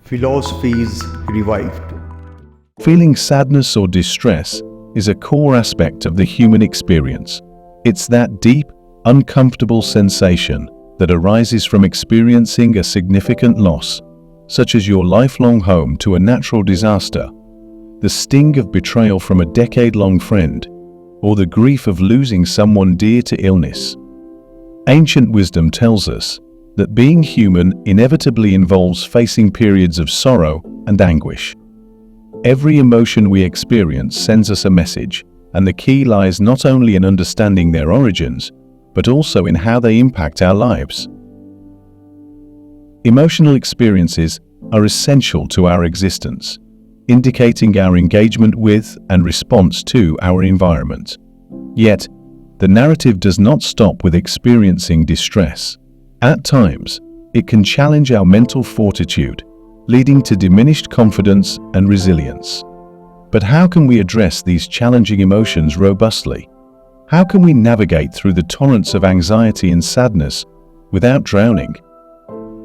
Philosophies revived. Feeling sadness or distress is a core aspect of the human experience. It's that deep, uncomfortable sensation that arises from experiencing a significant loss, such as your lifelong home to a natural disaster, the sting of betrayal from a decade-long friend, or the grief of losing someone dear to illness. Ancient wisdom tells us that being human inevitably involves facing periods of sorrow and anguish. Every emotion we experience sends us a message, and the key lies not only in understanding their origins, but also in how they impact our lives. Emotional experiences are essential to our existence, indicating our engagement with and response to our environment. Yet, the narrative does not stop with experiencing distress. At times, it can challenge our mental fortitude, leading to diminished confidence and resilience. But how can we address these challenging emotions robustly? How can we navigate through the torrents of anxiety and sadness without drowning?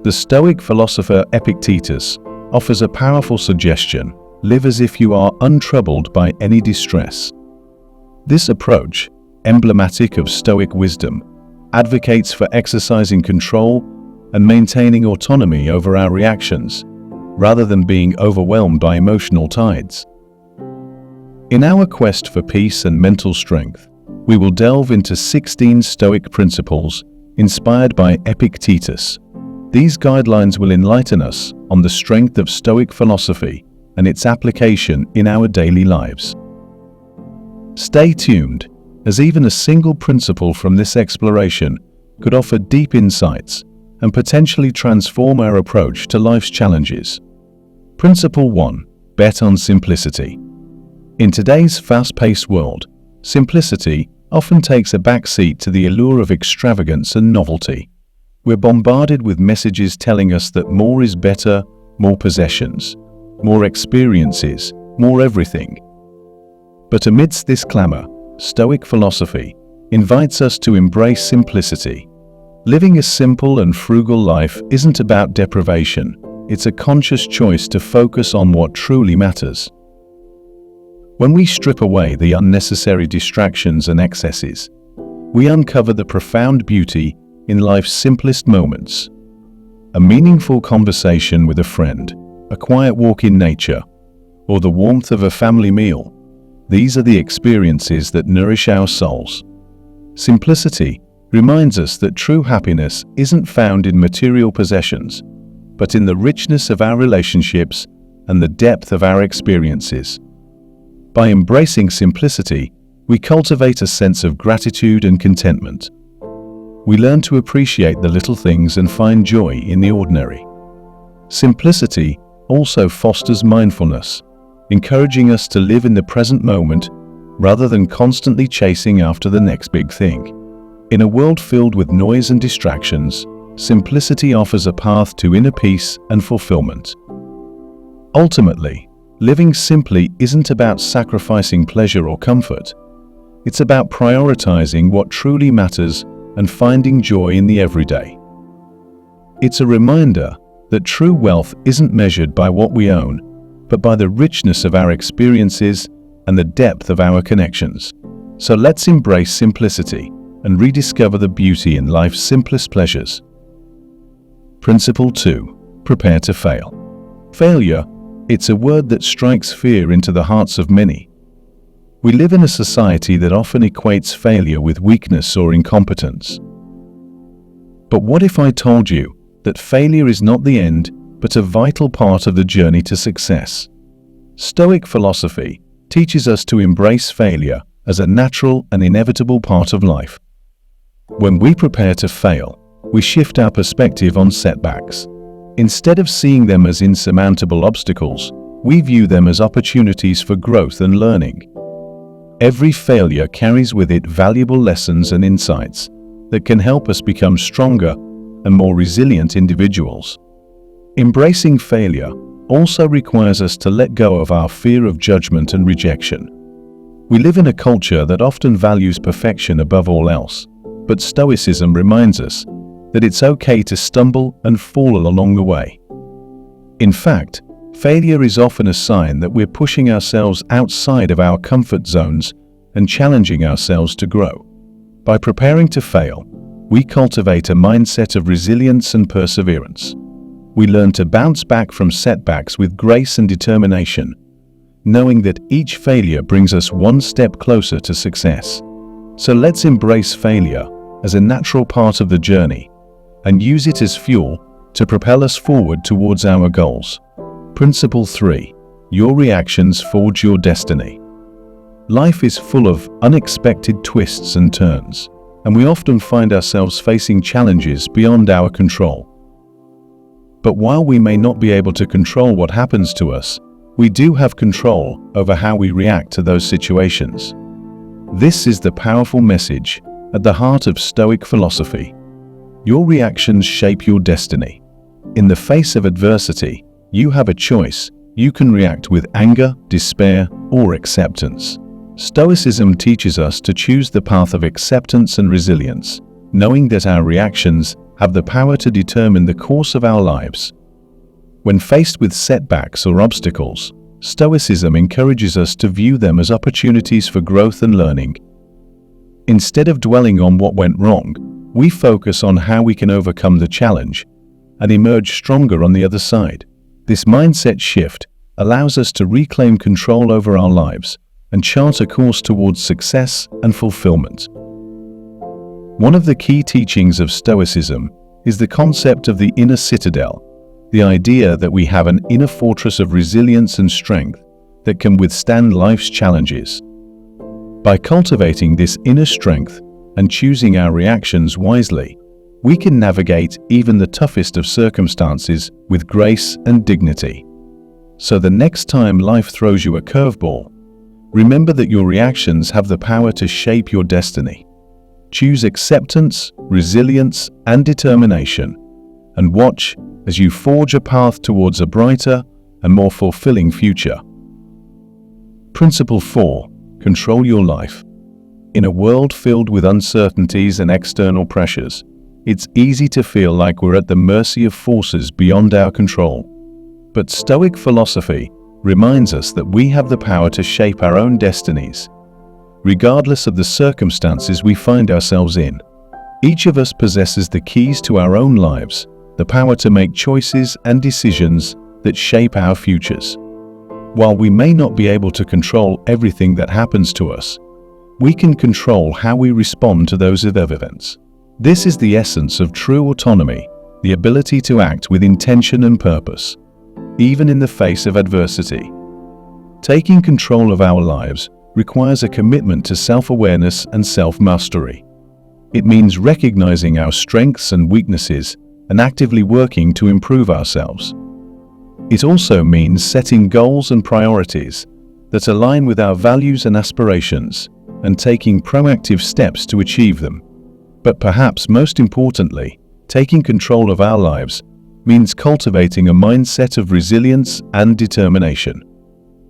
The Stoic philosopher Epictetus offers a powerful suggestion: live as if you are untroubled by any distress. This approach, emblematic of Stoic wisdom, advocates for exercising control and maintaining autonomy over our reactions, rather than being overwhelmed by emotional tides. In our quest for peace and mental strength, we will delve into 16 Stoic principles inspired by Epictetus. These guidelines will enlighten us on the strength of Stoic philosophy and its application in our daily lives. Stay tuned, as even a single principle from this exploration could offer deep insights and potentially transform our approach to life's challenges. Principle 1. Bet on simplicity. In today's fast-paced world, simplicity often takes a backseat to the allure of extravagance and novelty. We're bombarded with messages telling us that more is better, more possessions, more experiences, more everything. But amidst this clamor, Stoic philosophy invites us to embrace simplicity. Living a simple and frugal life isn't about deprivation. It's a conscious choice to focus on what truly matters. When we strip away the unnecessary distractions and excesses, we uncover the profound beauty in life's simplest moments. A meaningful conversation with a friend, a quiet walk in nature, or the warmth of a family meal. These are the experiences that nourish our souls. Simplicity reminds us that true happiness isn't found in material possessions, but in the richness of our relationships and the depth of our experiences. By embracing simplicity, we cultivate a sense of gratitude and contentment. We learn to appreciate the little things and find joy in the ordinary. Simplicity also fosters mindfulness, encouraging us to live in the present moment rather than constantly chasing after the next big thing. In a world filled with noise and distractions, simplicity offers a path to inner peace and fulfillment. Ultimately, living simply isn't about sacrificing pleasure or comfort. It's about prioritizing what truly matters and finding joy in the everyday. It's a reminder that true wealth isn't measured by what we own, but by the richness of our experiences and the depth of our connections. So let's embrace simplicity and rediscover the beauty in life's simplest pleasures. Principle 2. Prepare to fail. Failure, it's a word that strikes fear into the hearts of many. We live in a society that often equates failure with weakness or incompetence. But what if I told you that failure is not the end, but a vital part of the journey to success? Stoic philosophy teaches us to embrace failure as a natural and inevitable part of life. When we prepare to fail, we shift our perspective on setbacks. Instead of seeing them as insurmountable obstacles, we view them as opportunities for growth and learning. Every failure carries with it valuable lessons and insights that can help us become stronger and more resilient individuals. Embracing failure also requires us to let go of our fear of judgment and rejection. We live in a culture that often values perfection above all else, but Stoicism reminds us that it's okay to stumble and fall along the way. In fact, failure is often a sign that we're pushing ourselves outside of our comfort zones and challenging ourselves to grow. By preparing to fail, we cultivate a mindset of resilience and perseverance. We learn to bounce back from setbacks with grace and determination, knowing that each failure brings us one step closer to success. So let's embrace failure as a natural part of the journey and use it as fuel to propel us forward towards our goals. Principle 3. Your reactions forge your destiny. Life is full of unexpected twists and turns, and we often find ourselves facing challenges beyond our control. But while we may not be able to control what happens to us, we do have control over how we react to those situations. This is the powerful message at the heart of Stoic philosophy. Your reactions shape your destiny. In the face of adversity, you have a choice. You can react with anger, despair, or acceptance. Stoicism teaches us to choose the path of acceptance and resilience, knowing that our reactions have the power to determine the course of our lives. When faced with setbacks or obstacles, Stoicism encourages us to view them as opportunities for growth and learning. Instead of dwelling on what went wrong, we focus on how we can overcome the challenge and emerge stronger on the other side. This mindset shift allows us to reclaim control over our lives and chart a course towards success and fulfillment. One of the key teachings of Stoicism is the concept of the inner citadel, the idea that we have an inner fortress of resilience and strength that can withstand life's challenges. By cultivating this inner strength and choosing our reactions wisely, we can navigate even the toughest of circumstances with grace and dignity. So the next time life throws you a curveball, remember that your reactions have the power to shape your destiny. Choose acceptance, resilience, and determination, and watch as you forge a path towards a brighter and more fulfilling future. Principle 4. Control your life. In a world filled with uncertainties and external pressures, it's easy to feel like we're at the mercy of forces beyond our control. But Stoic philosophy reminds us that we have the power to shape our own destinies, regardless of the circumstances we find ourselves in. Each of us possesses the keys to our own lives, the power to make choices and decisions that shape our futures. While we may not be able to control everything that happens to us, we can control how we respond to those events. This is the essence of true autonomy, the ability to act with intention and purpose, even in the face of adversity. Taking control of our lives requires a commitment to self-awareness and self-mastery. It means recognizing our strengths and weaknesses and actively working to improve ourselves. It also means setting goals and priorities that align with our values and aspirations and taking proactive steps to achieve them. But perhaps most importantly, taking control of our lives means cultivating a mindset of resilience and determination.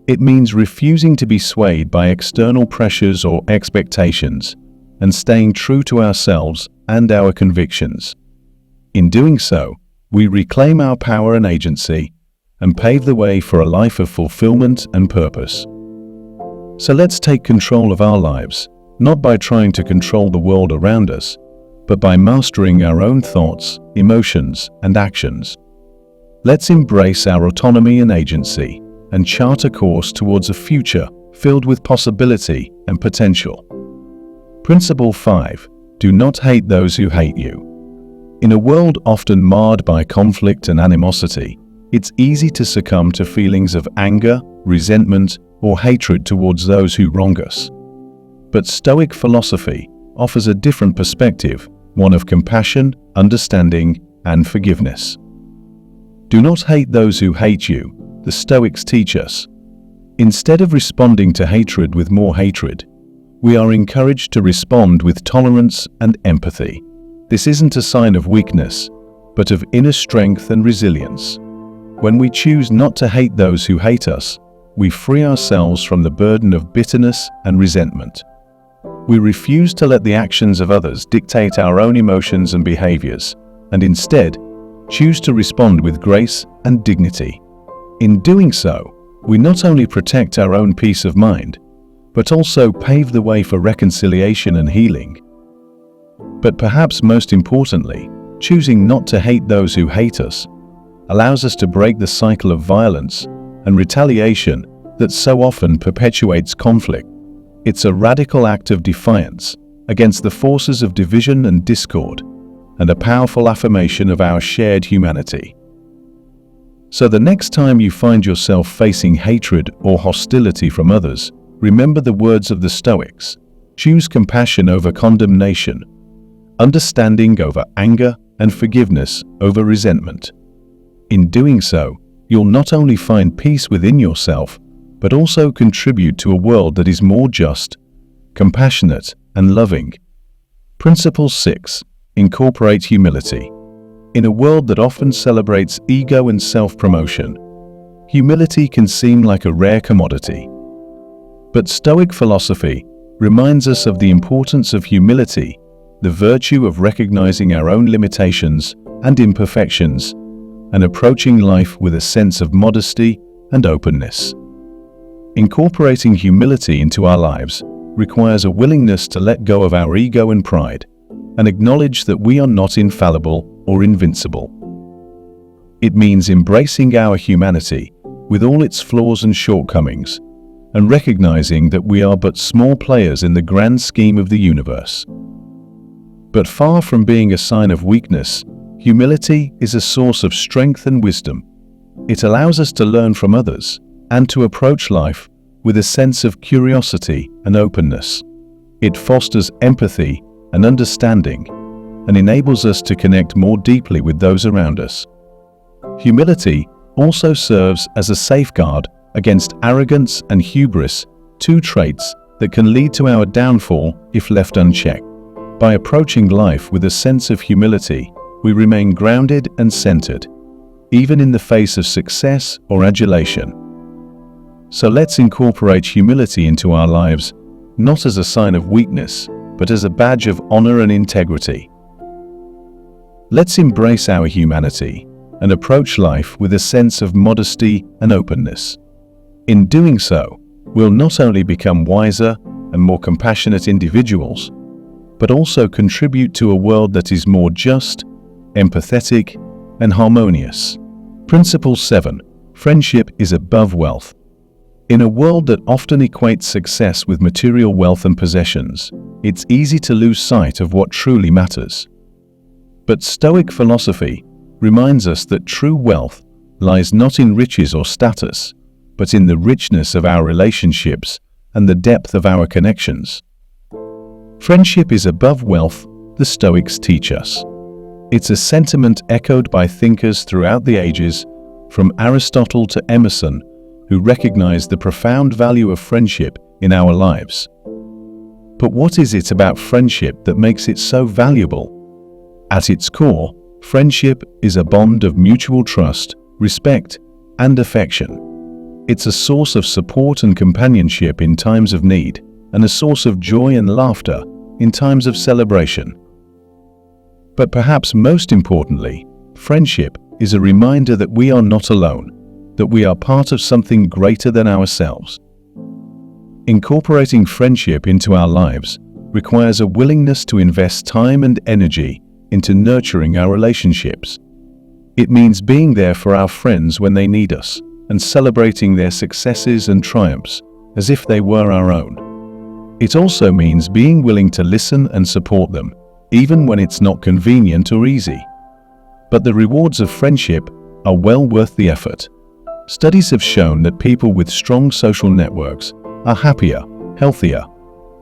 It means refusing to be swayed by external pressures or expectations and staying true to ourselves and our convictions. In doing so, we reclaim our power and agency and pave the way for a life of fulfillment and purpose. So let's take control of our lives, not by trying to control the world around us, but by mastering our own thoughts, emotions, and actions. Let's embrace our autonomy and agency and chart a course towards a future filled with possibility and potential. Principle 5. Do not hate those who hate you. In a world often marred by conflict and animosity, it's easy to succumb to feelings of anger, resentment, or hatred towards those who wrong us. But Stoic philosophy offers a different perspective, one of compassion, understanding, and forgiveness. Do not hate those who hate you, the Stoics teach us. Instead of responding to hatred with more hatred, we are encouraged to respond with tolerance and empathy. This isn't a sign of weakness, but of inner strength and resilience. When we choose not to hate those who hate us, we free ourselves from the burden of bitterness and resentment. We refuse to let the actions of others dictate our own emotions and behaviors, and instead choose to respond with grace and dignity. In doing so, we not only protect our own peace of mind, but also pave the way for reconciliation and healing. But perhaps most importantly, choosing not to hate those who hate us allows us to break the cycle of violence and retaliation that so often perpetuates conflict. It's a radical act of defiance against the forces of division and discord, and a powerful affirmation of our shared humanity. So the next time you find yourself facing hatred or hostility from others, remember the words of the Stoics: choose compassion over condemnation, understanding over anger, and forgiveness over resentment. In doing so, you'll not only find peace within yourself, but also contribute to a world that is more just, compassionate, and loving. Principle 6. Incorporate humility. In a world that often celebrates ego and self-promotion, humility can seem like a rare commodity. But Stoic philosophy reminds us of the importance of humility, the virtue of recognizing our own limitations and imperfections, and approaching life with a sense of modesty and openness. Incorporating humility into our lives requires a willingness to let go of our ego and pride, and acknowledge that we are not infallible or invincible. It means embracing our humanity with all its flaws and shortcomings, and recognizing that we are but small players in the grand scheme of the universe. But far from being a sign of weakness, humility is a source of strength and wisdom. It allows us to learn from others and to approach life with a sense of curiosity and openness. It fosters empathy and understanding, and enables us to connect more deeply with those around us. Humility also serves as a safeguard against arrogance and hubris, two traits that can lead to our downfall if left unchecked. By approaching life with a sense of humility, we remain grounded and centered, even in the face of success or adulation. So let's incorporate humility into our lives, not as a sign of weakness, but as a badge of honor and integrity. Let's embrace our humanity and approach life with a sense of modesty and openness. In doing so, we'll not only become wiser and more compassionate individuals, but also contribute to a world that is more just, empathetic, and harmonious. Principle 7. Friendship is above wealth. In a world that often equates success with material wealth and possessions, it's easy to lose sight of what truly matters. But Stoic philosophy reminds us that true wealth lies not in riches or status, but in the richness of our relationships and the depth of our connections. Friendship is above wealth, the Stoics teach us. It's a sentiment echoed by thinkers throughout the ages, from Aristotle to Emerson, who recognized the profound value of friendship in our lives. But what is it about friendship that makes it so valuable? At its core, friendship is a bond of mutual trust, respect, and affection. It's a source of support and companionship in times of need, and a source of joy and laughter in times of celebration. But perhaps most importantly, friendship is a reminder that we are not alone, that we are part of something greater than ourselves. Incorporating friendship into our lives requires a willingness to invest time and energy into nurturing our relationships. It means being there for our friends when they need us, and celebrating their successes and triumphs as if they were our own. It also means being willing to listen and support them, even when it's not convenient or easy. But the rewards of friendship are well worth the effort. Studies have shown that people with strong social networks are happier, healthier,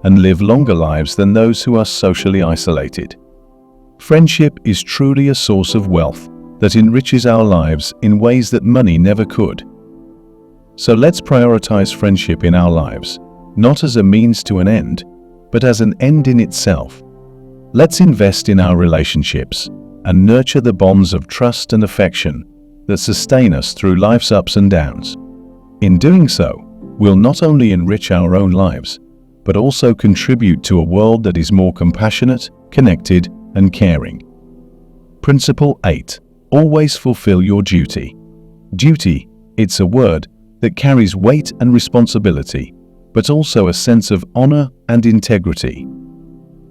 and live longer lives than those who are socially isolated. Friendship is truly a source of wealth that enriches our lives in ways that money never could. So let's prioritize friendship in our lives, not as a means to an end, but as an end in itself. Let's invest in our relationships and nurture the bonds of trust and affection that sustain us through life's ups and downs. In doing so, we'll not only enrich our own lives, but also contribute to a world that is more compassionate, connected, and caring. Principle 8. Always fulfill your duty. Duty It's a word that carries weight and responsibility, but also a sense of honor and integrity.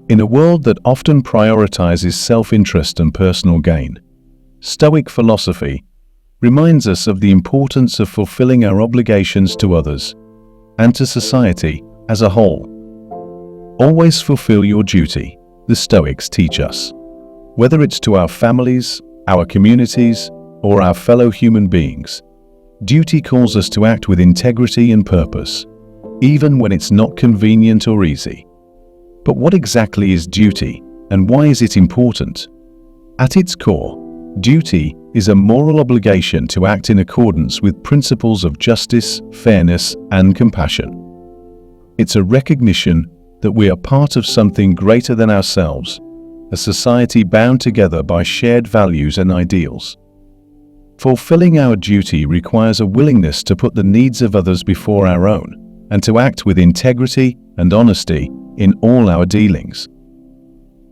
In a world that often prioritizes self-interest and personal gain, Stoic philosophy reminds us of the importance of fulfilling our obligations to others and to society as a whole. Always fulfill your duty, the Stoics teach us. Whether it's to our families, our communities, or our fellow human beings, duty calls us to act with integrity and purpose, even when it's not convenient or easy. But what exactly is duty, and why is it important? At its core, duty is a moral obligation to act in accordance with principles of justice, fairness, and compassion. It's a recognition that we are part of something greater than ourselves, a society bound together by shared values and ideals. Fulfilling our duty requires a willingness to put the needs of others before our own, and to act with integrity and honesty in all our dealings.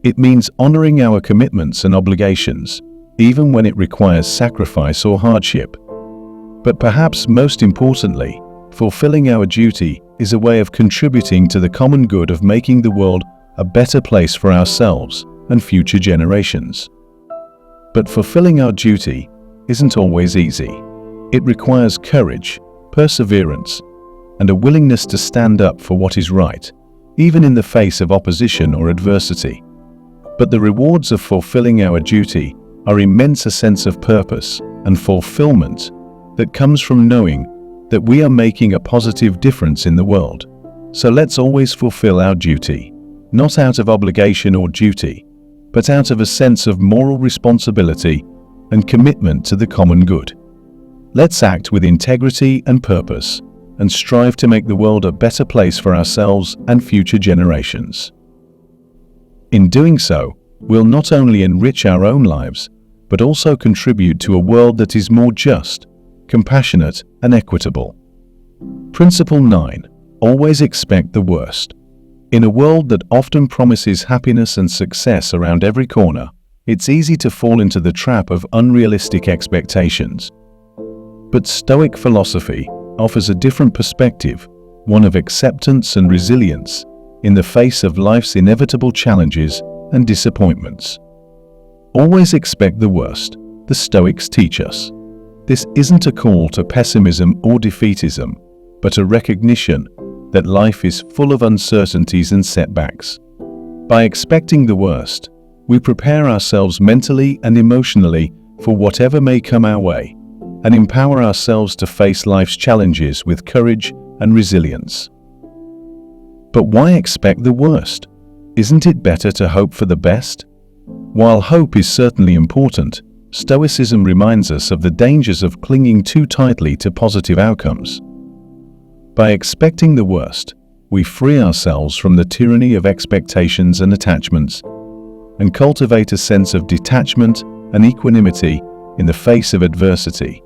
It means honoring our commitments and obligations, even when it requires sacrifice or hardship. But perhaps most importantly, fulfilling our duty is a way of contributing to the common good of making the world a better place for ourselves and future generations. But fulfilling our duty isn't always easy. It requires courage, perseverance, and a willingness to stand up for what is right, even in the face of opposition or adversity. But the rewards of fulfilling our duty are immense: a sense of purpose and fulfillment that comes from knowing that we are making a positive difference in the world. So let's always fulfill our duty, not out of obligation or duty, but out of a sense of moral responsibility and commitment to the common good. Let's act with integrity and purpose, and strive to make the world a better place for ourselves and future generations. In doing so, we'll not only enrich our own lives, but also contribute to a world that is more just, compassionate, and equitable. Principle 9. Always expect the worst. In a world that often promises happiness and success around every corner, it's easy to fall into the trap of unrealistic expectations. But Stoic philosophy offers a different perspective, one of acceptance and resilience in the face of life's inevitable challenges and disappointments. Always expect the worst, the Stoics teach us. This isn't a call to pessimism or defeatism, but a recognition that life is full of uncertainties and setbacks. By expecting the worst, we prepare ourselves mentally and emotionally for whatever may come our way, and empower ourselves to face life's challenges with courage and resilience. But why expect the worst? Isn't it better to hope for the best? While hope is certainly important, Stoicism reminds us of the dangers of clinging too tightly to positive outcomes. By expecting the worst, we free ourselves from the tyranny of expectations and attachments, and cultivate a sense of detachment and equanimity in the face of adversity.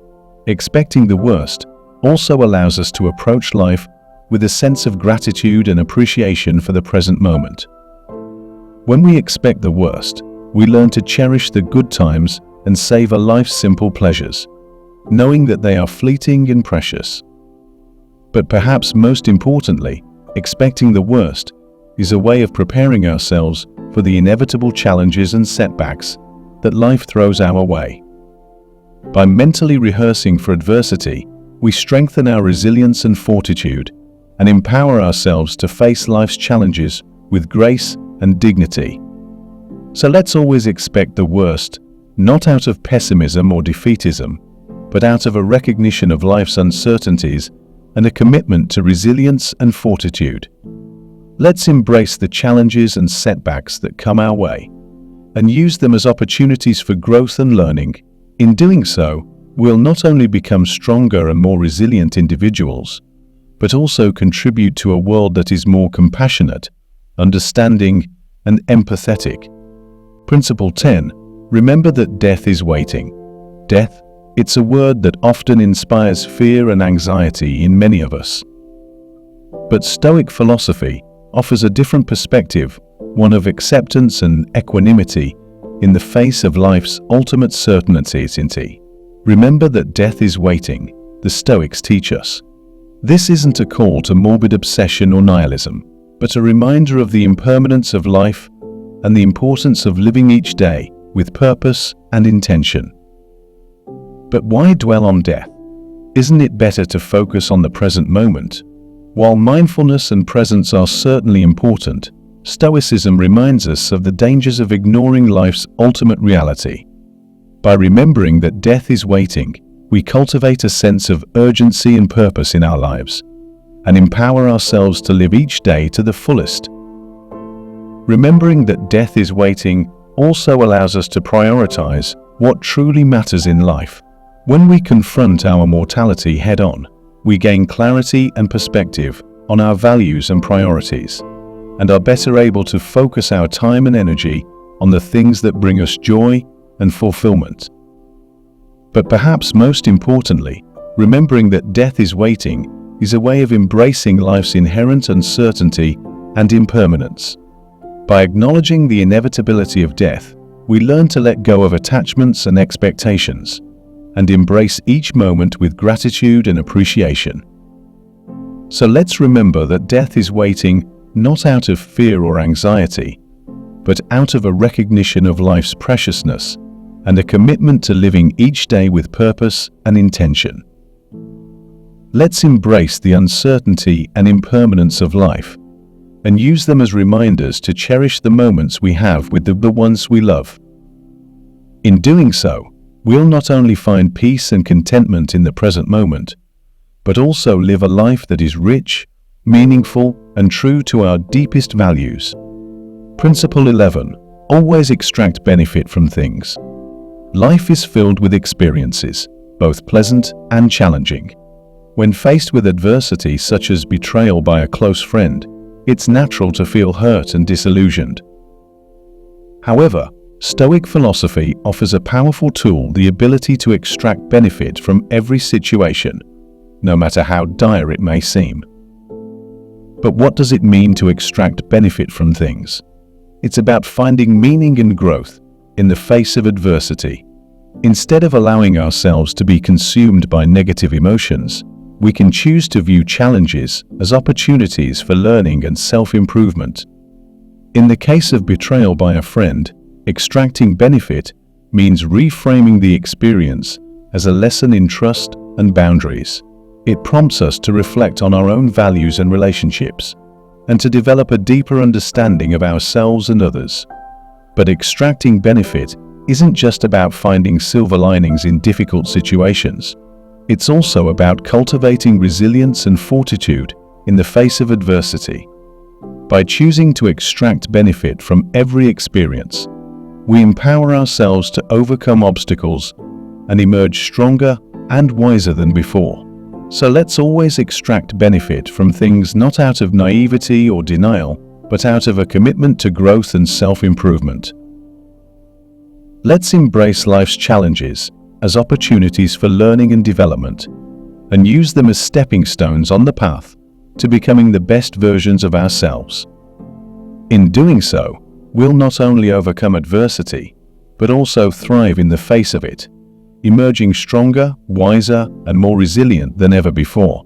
Expecting the worst also allows us to approach life with a sense of gratitude and appreciation for the present moment. When we expect the worst, we learn to cherish the good times and savor life's simple pleasures, knowing that they are fleeting and precious. But perhaps most importantly, expecting the worst is a way of preparing ourselves for the inevitable challenges and setbacks that life throws our way. By mentally rehearsing for adversity, we strengthen our resilience and fortitude, and empower ourselves to face life's challenges with grace and dignity. So let's always expect the worst, not out of pessimism or defeatism, but out of a recognition of life's uncertainties and a commitment to resilience and fortitude. Let's embrace the challenges and setbacks that come our way, and use them as opportunities for growth and learning. In doing so, we'll not only become stronger and more resilient individuals, but also contribute to a world that is more compassionate, understanding, and empathetic. Principle 10. Remember that death is waiting. Death, it's a word that often inspires fear and anxiety in many of us. But Stoic philosophy offers a different perspective, one of acceptance and equanimity in the face of life's ultimate certainty. Remember that death is waiting, the Stoics teach us. This isn't a call to morbid obsession or nihilism, but a reminder of the impermanence of life and the importance of living each day with purpose and intention. But why dwell on death? Isn't it better to focus on the present moment? While mindfulness and presence are certainly important, Stoicism reminds us of the dangers of ignoring life's ultimate reality. By remembering that death is waiting, we cultivate a sense of urgency and purpose in our lives, and empower ourselves to live each day to the fullest. Remembering that death is waiting also allows us to prioritize what truly matters in life. When we confront our mortality head-on, we gain clarity and perspective on our values and priorities, and are better able to focus our time and energy on the things that bring us joy and fulfillment. But perhaps most importantly, remembering that death is waiting is a way of embracing life's inherent uncertainty and impermanence. By acknowledging the inevitability of death, we learn to let go of attachments and expectations, and embrace each moment with gratitude and appreciation. So let's remember that death is waiting not out of fear or anxiety, but out of a recognition of life's preciousness and a commitment to living each day with purpose and intention. Let's embrace the uncertainty and impermanence of life, and use them as reminders to cherish the moments we have with the ones we love. In doing so, we'll not only find peace and contentment in the present moment, but also live a life that is rich, meaningful, and true to our deepest values. Principle 11. Always extract benefit from things. Life is filled with experiences, both pleasant and challenging. When faced with adversity such as betrayal by a close friend, it's natural to feel hurt and disillusioned. However, Stoic philosophy offers a powerful tool: the ability to extract benefit from every situation, no matter how dire it may seem. But what does it mean to extract benefit from things? It's about finding meaning and growth in the face of adversity. Instead of allowing ourselves to be consumed by negative emotions, we can choose to view challenges as opportunities for learning and self-improvement. In the case of betrayal by a friend, extracting benefit means reframing the experience as a lesson in trust and boundaries. It prompts us to reflect on our own values and relationships, and to develop a deeper understanding of ourselves and others. But extracting benefit isn't just about finding silver linings in difficult situations. It's also about cultivating resilience and fortitude in the face of adversity. By choosing to extract benefit from every experience, we empower ourselves to overcome obstacles and emerge stronger and wiser than before. So let's always extract benefit from things, not out of naivety or denial, but out of a commitment to growth and self-improvement. Let's embrace life's challenges as opportunities for learning and development, and use them as stepping stones on the path to becoming the best versions of ourselves. In doing so, we'll not only overcome adversity, but also thrive in the face of it, emerging stronger, wiser, and more resilient than ever before.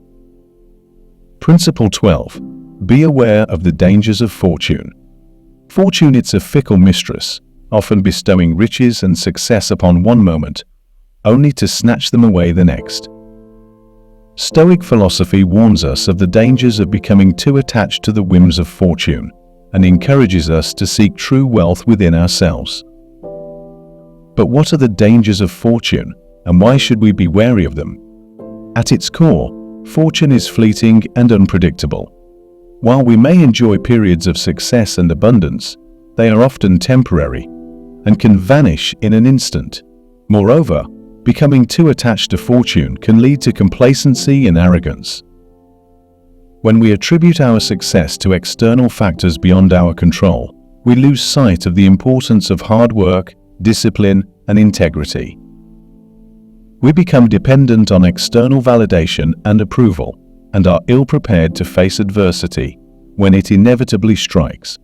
Principle 12. Be aware of the dangers of fortune. Fortune, it's a fickle mistress, often bestowing riches and success upon one moment, only to snatch them away the next. Stoic philosophy warns us of the dangers of becoming too attached to the whims of fortune, and encourages us to seek true wealth within ourselves. But what are the dangers of fortune, and why should we be wary of them? At its core, fortune is fleeting and unpredictable. While we may enjoy periods of success and abundance, they are often temporary and can vanish in an instant. Moreover, becoming too attached to fortune can lead to complacency and arrogance. When we attribute our success to external factors beyond our control, we lose sight of the importance of hard work, discipline, and integrity. We become dependent on external validation and approval, and are ill-prepared to face adversity when it inevitably strikes.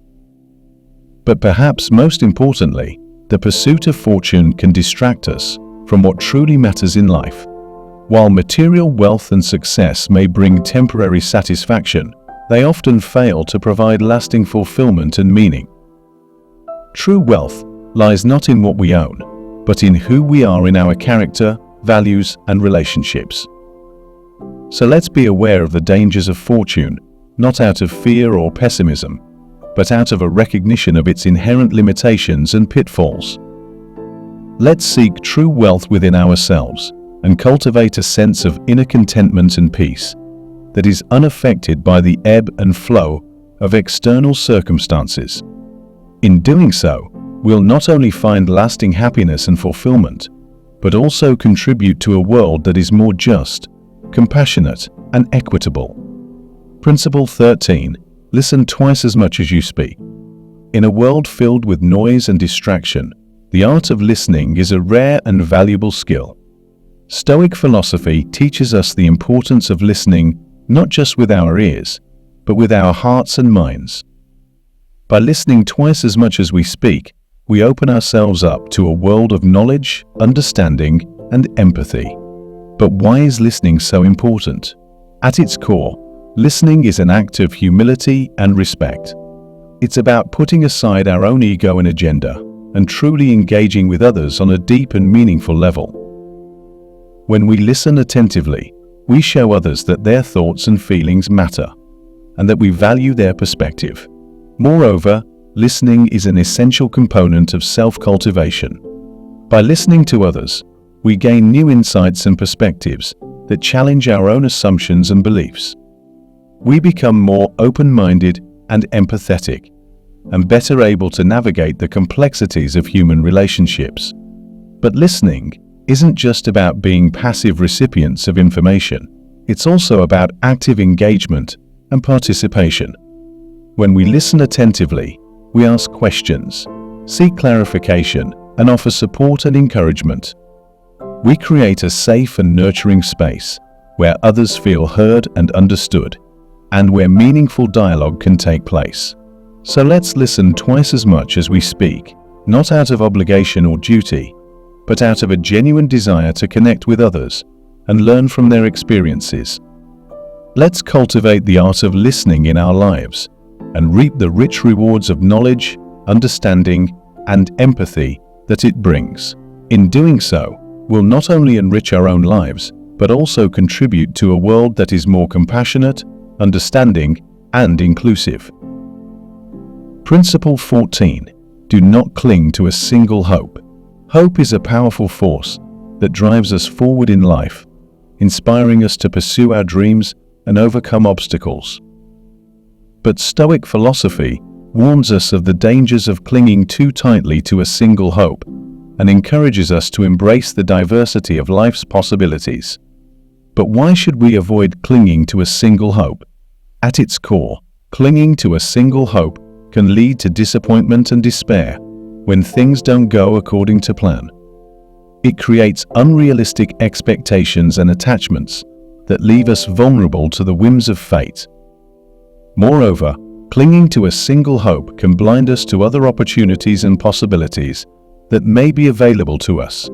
But perhaps most importantly, the pursuit of fortune can distract us from what truly matters in life. While material wealth and success may bring temporary satisfaction, they often fail to provide lasting fulfillment and meaning. True wealth lies not in what we own, but in who we are in our character, values, and relationships. So let's be aware of the dangers of fortune, not out of fear or pessimism, but out of a recognition of its inherent limitations and pitfalls. Let's seek true wealth within ourselves and cultivate a sense of inner contentment and peace that is unaffected by the ebb and flow of external circumstances. In doing so, we'll not only find lasting happiness and fulfillment, but also contribute to a world that is more just, compassionate, and equitable. Principle 13. Listen twice as much as you speak. In a world filled with noise and distraction, the art of listening is a rare and valuable skill. Stoic philosophy teaches us the importance of listening not just with our ears, but with our hearts and minds. By listening twice as much as we speak, we open ourselves up to a world of knowledge, understanding, and empathy. But why is listening so important? At its core, listening is an act of humility and respect. It's about putting aside our own ego and agenda and truly engaging with others on a deep and meaningful level. When we listen attentively, we show others that their thoughts and feelings matter and that we value their perspective. Moreover, listening is an essential component of self-cultivation. By listening to others, we gain new insights and perspectives that challenge our own assumptions and beliefs. We become more open-minded and empathetic, and better able to navigate the complexities of human relationships. But listening isn't just about being passive recipients of information. It's also about active engagement and participation. When we listen attentively, we ask questions, seek clarification, and offer support and encouragement. We create a safe and nurturing space where others feel heard and understood, and where meaningful dialogue can take place. So let's listen twice as much as we speak, not out of obligation or duty, but out of a genuine desire to connect with others and learn from their experiences. Let's cultivate the art of listening in our lives and reap the rich rewards of knowledge, understanding, and empathy that it brings. In doing so, we'll not only enrich our own lives, but also contribute to a world that is more compassionate, understanding, and inclusive. Principle 14. Do not cling to a single hope. Hope is a powerful force that drives us forward in life, inspiring us to pursue our dreams and overcome obstacles. But Stoic philosophy warns us of the dangers of clinging too tightly to a single hope and encourages us to embrace the diversity of life's possibilities. But why should we avoid clinging to a single hope? At its core, clinging to a single hope can lead to disappointment and despair when things don't go according to plan. It creates unrealistic expectations and attachments that leave us vulnerable to the whims of fate. Moreover, clinging to a single hope can blind us to other opportunities and possibilities that may be available to us.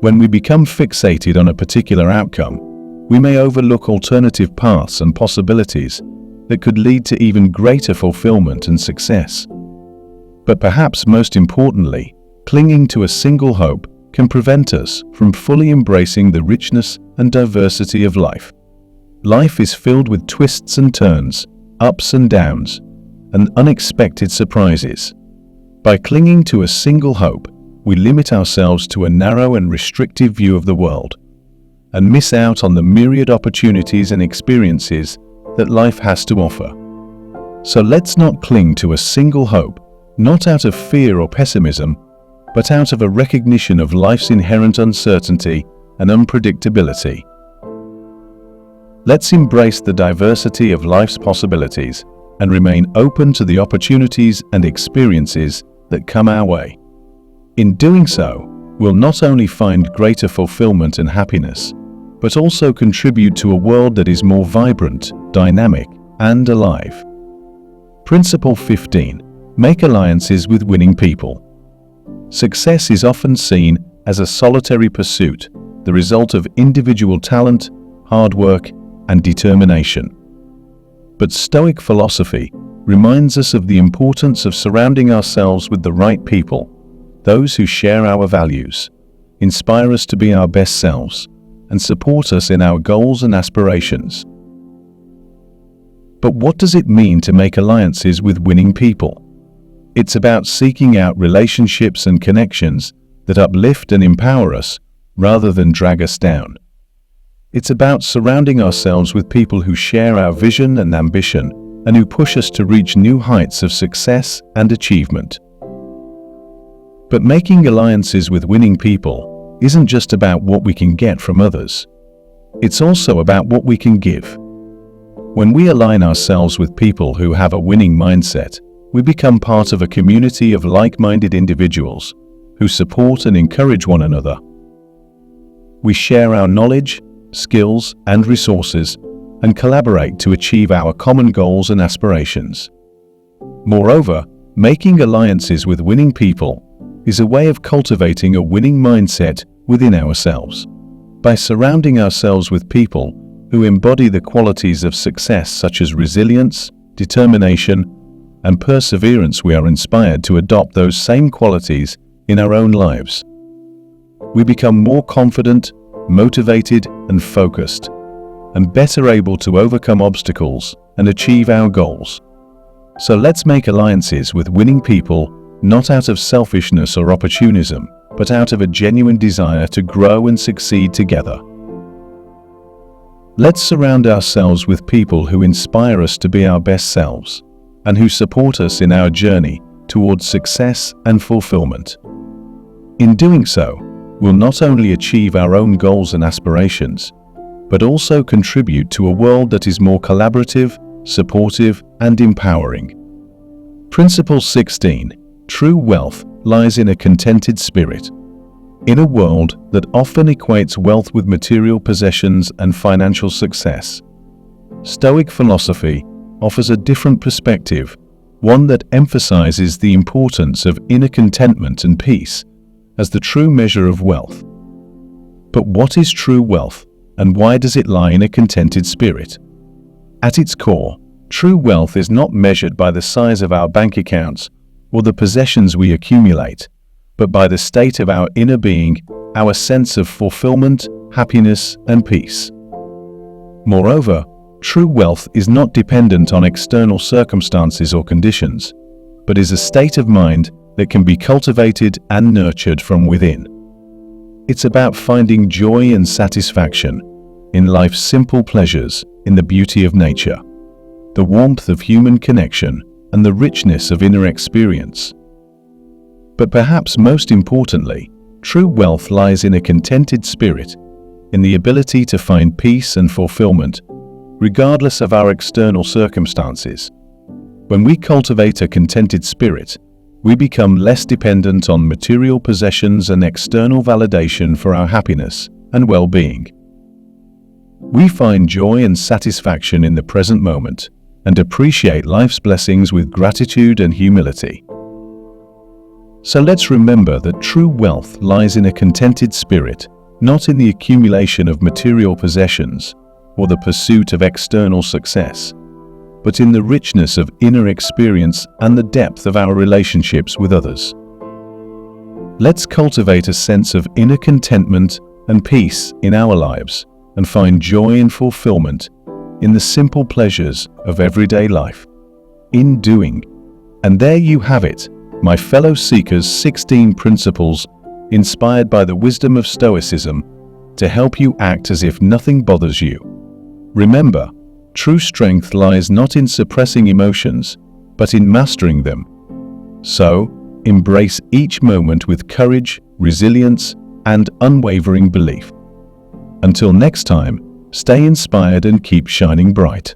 When we become fixated on a particular outcome, we may overlook alternative paths and possibilities that could lead to even greater fulfillment and success. But perhaps most importantly, clinging to a single hope can prevent us from fully embracing the richness and diversity of life. Life is filled with twists and turns, ups and downs, and unexpected surprises. By clinging to a single hope, we limit ourselves to a narrow and restrictive view of the world, and miss out on the myriad opportunities and experiences that life has to offer. So let's not cling to a single hope, not out of fear or pessimism, but out of a recognition of life's inherent uncertainty and unpredictability. Let's embrace the diversity of life's possibilities and remain open to the opportunities and experiences that come our way. In doing so, we'll not only find greater fulfillment and happiness, but also contribute to a world that is more vibrant, dynamic, and alive. Principle 15. Make alliances with winning people. Success is often seen as a solitary pursuit the result of individual talent, hard work, and determination. But Stoic philosophy reminds us of the importance of surrounding ourselves with the right people, those who share our values, inspire us to be our best selves, and support us in our goals and aspirations. But what does it mean to make alliances with winning people? It's about seeking out relationships and connections that uplift and empower us rather than drag us down. It's about surrounding ourselves with people who share our vision and ambition and who push us to reach new heights of success and achievement. But making alliances with winning people isn't just about what we can get from others. It's also about what we can give. When we align ourselves with people who have a winning mindset, we become part of a community of like-minded individuals who support and encourage one another. We share our knowledge, skills, and resources and collaborate to achieve our common goals and aspirations. Moreover, making alliances with winning people is a way of cultivating a winning mindset within ourselves. By surrounding ourselves with people who embody the qualities of success such as resilience, determination, and perseverance, we are inspired to adopt those same qualities in our own lives. We become more confident, motivated, and focused, and better able to overcome obstacles and achieve our goals. So let's make alliances with winning people, not out of selfishness or opportunism, but out of a genuine desire to grow and succeed together. Let's surround ourselves with people who inspire us to be our best selves and who support us in our journey towards success and fulfillment. In doing so, we'll not only achieve our own goals and aspirations, but also contribute to a world that is more collaborative, supportive, and empowering. Principle 16. True wealth lies in a contented spirit. In a world that often equates wealth with material possessions and financial success, Stoic philosophy offers a different perspective, one that emphasizes the importance of inner contentment and peace as the true measure of wealth. But what is true wealth, and why does it lie in a contented spirit? At its core, true wealth is not measured by the size of our bank accounts or the possessions we accumulate, but by the state of our inner being, our sense of fulfillment, happiness, and peace. Moreover, true wealth is not dependent on external circumstances or conditions, but is a state of mind that can be cultivated and nurtured from within. It's about finding joy and satisfaction in life's simple pleasures, in the beauty of nature, the warmth of human connection, and the richness of inner experience. But perhaps most importantly, true wealth lies in a contented spirit, in the ability to find peace and fulfillment, regardless of our external circumstances. When we cultivate a contented spirit, we become less dependent on material possessions and external validation for our happiness and well-being. We find joy and satisfaction in the present moment and appreciate life's blessings with gratitude and humility. So let's remember that true wealth lies in a contented spirit, not in the accumulation of material possessions or the pursuit of external success, but in the richness of inner experience and the depth of our relationships with others. Let's cultivate a sense of inner contentment and peace in our lives and find joy and fulfillment in the simple pleasures of everyday life. In doing, and there you have it, my fellow seekers, 16 principles inspired by the wisdom of Stoicism to help you act as if nothing bothers you. Remember, true strength lies not in suppressing emotions, but in mastering them. So, embrace each moment with courage, resilience, and unwavering belief. Until next time, stay inspired and keep shining bright.